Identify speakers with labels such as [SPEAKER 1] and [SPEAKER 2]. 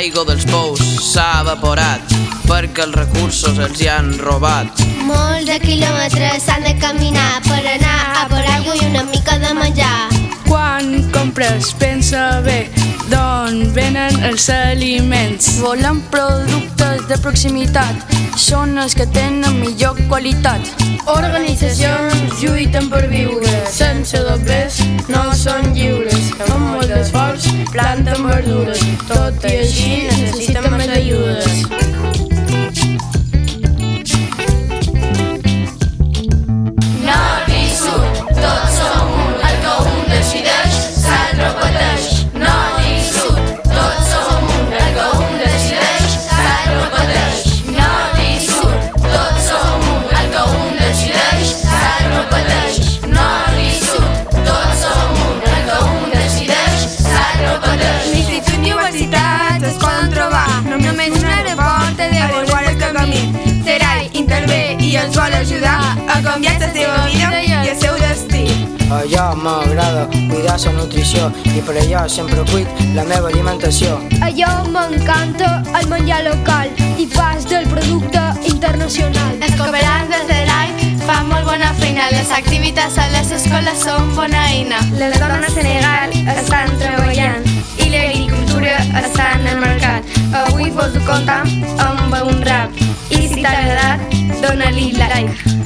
[SPEAKER 1] L'aigua dels pous s'ha evaporat perquè els recursos els hi han robat.
[SPEAKER 2] Molts de quilòmetres s'han de caminar per anar a per aigua i una mica de menjar.
[SPEAKER 3] Quan compres pensa bé d'on venen els aliments.
[SPEAKER 4] Volem productes de proximitat, són els que tenen millor qualitat.
[SPEAKER 5] Organitzacions lluiten per viure, sense doblers no són lliures. Amb molt d'esforç planten verdures, tot i així necessiten més ajudes.
[SPEAKER 6] Nord i sud, tots som un, el que un decideix se'l repeteix. Nord i sud, tots som un, el que un decideix se'l repeteix. Nord i sud, tots som un, el que un decideix se'l repeteix. Nord i sud, tots som un, el que un decideix se'l repeteix.
[SPEAKER 5] L'institut i universitats es poden trobar, només un aeroport té de veure el camí. Serai intervé i els vol ajudar a canviar la seva vida i el seu destí.
[SPEAKER 7] Allò m'agrada cuidar la nutrició i per allò sempre cuid la meva alimentació.
[SPEAKER 8] Allò m'encanta el menjar local i pas del producte internacional.
[SPEAKER 9] Els cooperants de Serai fan molt bona feina, les activitats a les escoles són bona eina.
[SPEAKER 5] Les dones a Senegal estan treballant i l'agricultura està en el mercat. Avui vos ho contam amb un rap i si t'ha agradat, dona-li like.